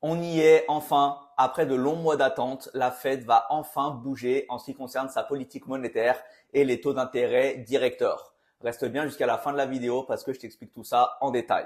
On y est enfin. Après de longs mois d'attente, la Fed va enfin bouger en ce qui concerne sa politique monétaire et les taux d'intérêt directeurs. Reste bien jusqu'à la fin de la vidéo parce que je t'explique tout ça en détail.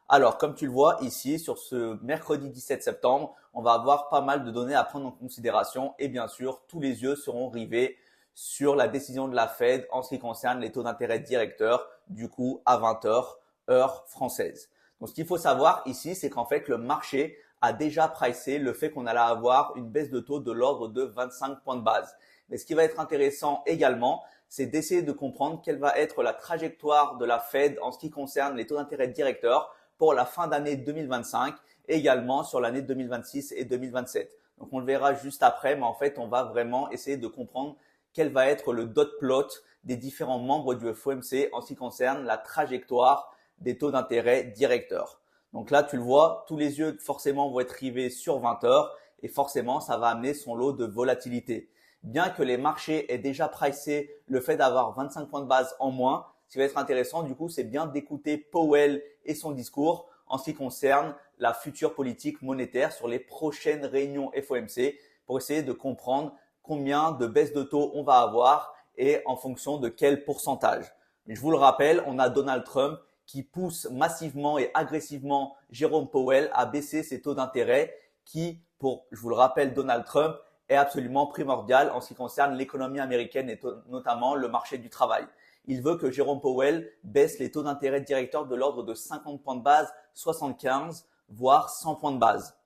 Alors, comme tu le vois ici, sur ce mercredi 17 septembre, on va avoir pas mal de données à prendre en considération et bien sûr, tous les yeux seront rivés sur la décision de la Fed en ce qui concerne les taux d'intérêt directeurs, du coup à 20 heures, heure française. Donc, ce qu'il faut savoir ici, c'est qu'en fait, le marché a déjà pricé le fait qu'on allait avoir une baisse de taux de l'ordre de 25 points de base. Mais ce qui va être intéressant également, c'est d'essayer de comprendre quelle va être la trajectoire de la Fed en ce qui concerne les taux d'intérêt directeurs pour la fin d'année 2025 et également sur l'année 2026 et 2027. Donc on le verra juste après, mais en fait on va vraiment essayer de comprendre quel va être le dot plot des différents membres du FOMC en ce qui concerne la trajectoire des taux d'intérêt directeurs. Donc là, tu le vois, tous les yeux forcément vont être rivés sur 20 heures et forcément, ça va amener son lot de volatilité. Bien que les marchés aient déjà pricé le fait d'avoir 25 points de base en moins, ce qui va être intéressant, du coup, c'est bien d'écouter Powell et son discours en ce qui concerne la future politique monétaire sur les prochaines réunions FOMC pour essayer de comprendre combien de baisses de taux on va avoir et en fonction de quel pourcentage. Mais je vous le rappelle, on a Donald Trump qui pousse massivement et agressivement Jérôme Powell à baisser ses taux d'intérêt qui, pour, je vous le rappelle, Donald Trump est absolument primordial en ce qui concerne l'économie américaine et notamment le marché du travail. Il veut que Jérôme Powell baisse les taux d'intérêt directeurs de l'ordre de 50 points de base, 75, voire 100 points de base.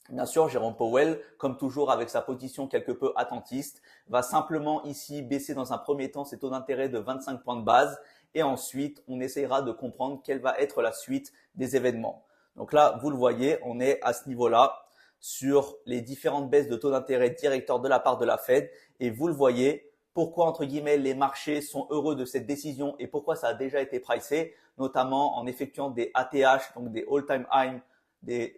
Bien sûr, Jérôme Powell, comme toujours avec sa position quelque peu attentiste, va simplement ici baisser dans un premier temps ses taux d'intérêt de 25 points de base et ensuite on essayera de comprendre quelle va être la suite des événements. Donc là, vous le voyez, on est à ce niveau-là sur les différentes baisses de taux d'intérêt directeurs de la part de la Fed et vous le voyez, pourquoi entre guillemets les marchés sont heureux de cette décision et pourquoi ça a déjà été pricé, notamment en effectuant des ATH, donc des all-time high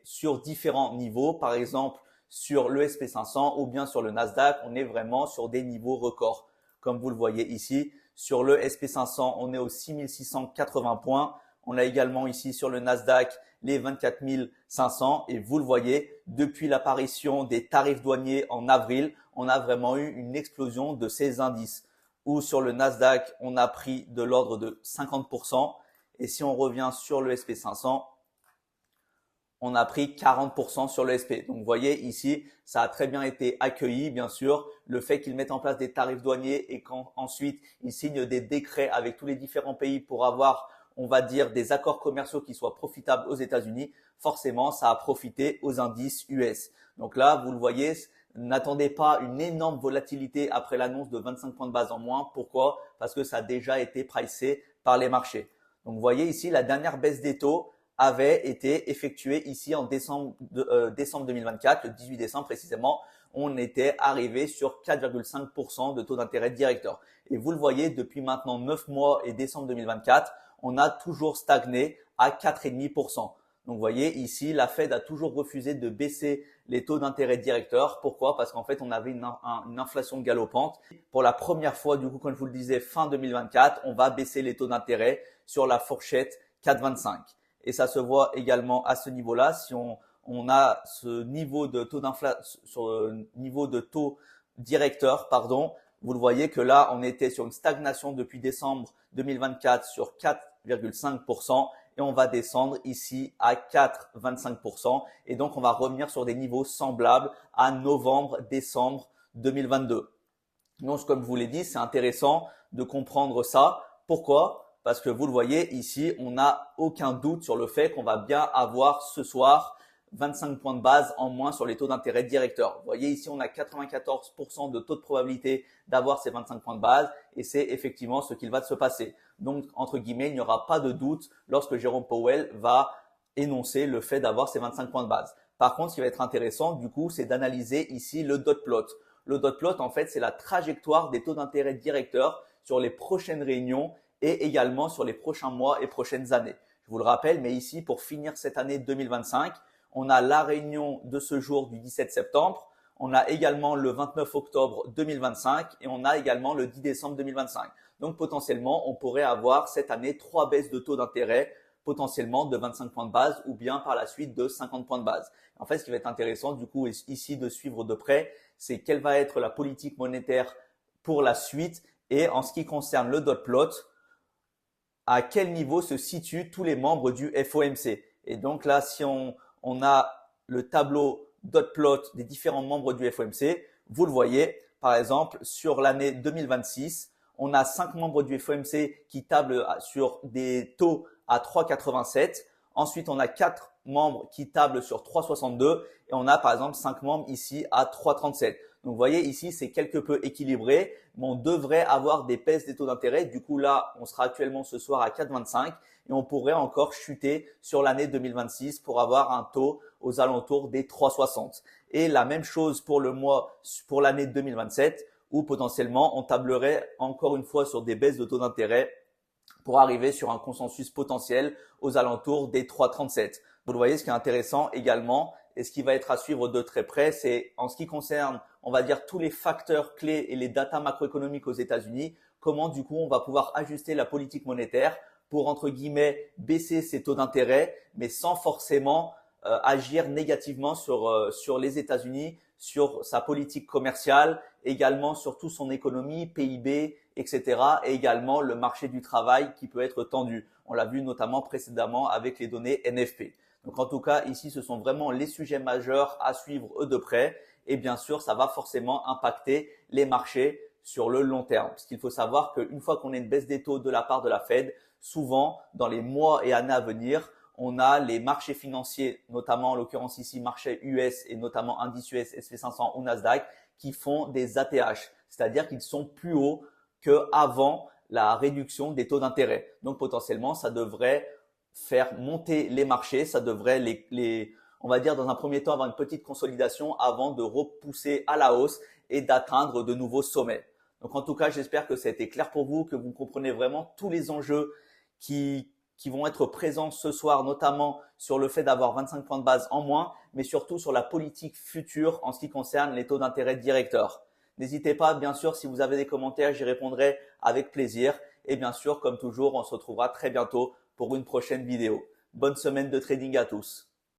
sur différents niveaux, par exemple sur le SP 500 ou bien sur le Nasdaq, on est vraiment sur des niveaux records. Comme vous le voyez ici, sur le SP 500, on est aux 6680 points. On a également ici sur le Nasdaq les 24 500 et vous le voyez, depuis l'apparition des tarifs douaniers en avril, on a vraiment eu une explosion de ces indices. Ou sur le Nasdaq, on a pris de l'ordre de 50%. Et si on revient sur le SP 500, on a pris 40% sur le SP. Donc, vous voyez ici, ça a très bien été accueilli, bien sûr. Le fait qu'ils mettent en place des tarifs douaniers et qu'ensuite, ils signent des décrets avec tous les différents pays pour avoir, on va dire, des accords commerciaux qui soient profitables aux États-Unis, forcément, ça a profité aux indices US. Donc là, vous le voyez, n'attendez pas une énorme volatilité après l'annonce de 25 points de base en moins. Pourquoi? Parce que ça a déjà été pricé par les marchés. Donc, vous voyez ici, la dernière baisse des taux avait été effectué ici en décembre 2024, le 18 décembre précisément, on était arrivé sur 4,5% de taux d'intérêt directeur. Et vous le voyez, depuis maintenant 9 mois et décembre 2024, on a toujours stagné à 4,5%. Donc vous voyez ici, la Fed a toujours refusé de baisser les taux d'intérêt directeurs. Pourquoi? Parce qu'en fait, on avait une inflation galopante. Pour la première fois, du coup, comme je vous le disais, fin 2024, on va baisser les taux d'intérêt sur la fourchette 4,25. Et ça se voit également à ce niveau-là. Si on a ce niveau de taux d'inflation, sur le niveau de taux directeur, pardon, vous le voyez que là, on était sur une stagnation depuis décembre 2024 sur 4,5% et on va descendre ici à 4,25% et donc on va revenir sur des niveaux semblables à novembre, décembre 2022. Donc, comme je vous l'ai dit, c'est intéressant de comprendre ça. Pourquoi? Parce que vous le voyez ici, on n'a aucun doute sur le fait qu'on va bien avoir ce soir 25 points de base en moins sur les taux d'intérêt directeurs. Vous voyez ici, on a 94% de taux de probabilité d'avoir ces 25 points de base et c'est effectivement ce qu'il va se passer. Donc, entre guillemets, il n'y aura pas de doute lorsque Jérôme Powell va énoncer le fait d'avoir ces 25 points de base. Par contre, ce qui va être intéressant, du coup, c'est d'analyser ici le dot plot. Le dot plot, en fait, c'est la trajectoire des taux d'intérêt directeurs sur les prochaines réunions et également sur les prochains mois et prochaines années. Je vous le rappelle, mais ici, pour finir cette année 2025, on a la réunion de ce jour du 17 septembre, on a également le 29 octobre 2025 et on a également le 10 décembre 2025. Donc potentiellement, on pourrait avoir cette année 3 baisses de taux d'intérêt potentiellement de 25 points de base ou bien par la suite de 50 points de base. En fait, ce qui va être intéressant du coup ici de suivre de près, c'est quelle va être la politique monétaire pour la suite et en ce qui concerne le dot plot, à quel niveau se situent tous les membres du FOMC. Et donc là, si on a le tableau dot plot des différents membres du FOMC, vous le voyez, par exemple, sur l'année 2026, on a 5 membres du FOMC qui tablent sur des taux à 3,87. Ensuite, on a 4 membres qui tablent sur 3,62 et on a par exemple 5 membres ici à 3,37. Donc, vous voyez ici, c'est quelque peu équilibré, mais on devrait avoir des baisses des taux d'intérêt. Du coup, là, on sera actuellement ce soir à 4,25 et on pourrait encore chuter sur l'année 2026 pour avoir un taux aux alentours des 3,60. Et la même chose pour l'année 2027 où potentiellement on tablerait encore une fois sur des baisses de taux d'intérêt pour arriver sur un consensus potentiel aux alentours des 3,37. Vous le voyez, ce qui est intéressant également et ce qui va être à suivre de très près, c'est en ce qui concerne, on va dire, tous les facteurs clés et les datas macroéconomiques aux États-Unis, comment du coup on va pouvoir ajuster la politique monétaire pour, entre guillemets, baisser ses taux d'intérêt, mais sans forcément agir négativement sur les États-Unis, sur sa politique commerciale, également sur toute son économie, PIB, etc. et également le marché du travail qui peut être tendu. On l'a vu notamment précédemment avec les données NFP. Donc en tout cas, ici, ce sont vraiment les sujets majeurs à suivre de près et bien sûr, ça va forcément impacter les marchés sur le long terme. Parce qu'il faut savoir qu'une fois qu'on a une baisse des taux de la part de la Fed, souvent, dans les mois et années à venir, on a les marchés financiers, notamment en l'occurrence ici marché US et notamment indice US, SP500 ou Nasdaq, qui font des ATH, c'est-à-dire qu'ils sont plus hauts qu'avant la réduction des taux d'intérêt. Donc potentiellement, ça devrait faire monter les marchés, ça devrait on va dire dans un premier temps avoir une petite consolidation avant de repousser à la hausse et d'atteindre de nouveaux sommets. Donc en tout cas, j'espère que ça a été clair pour vous, que vous comprenez vraiment tous les enjeux qui vont être présents ce soir, notamment sur le fait d'avoir 25 points de base en moins, mais surtout sur la politique future en ce qui concerne les taux d'intérêt directeurs. N'hésitez pas, bien sûr, si vous avez des commentaires, j'y répondrai avec plaisir. Et bien sûr, comme toujours, on se retrouvera très bientôt pour une prochaine vidéo. Bonne semaine de trading à tous.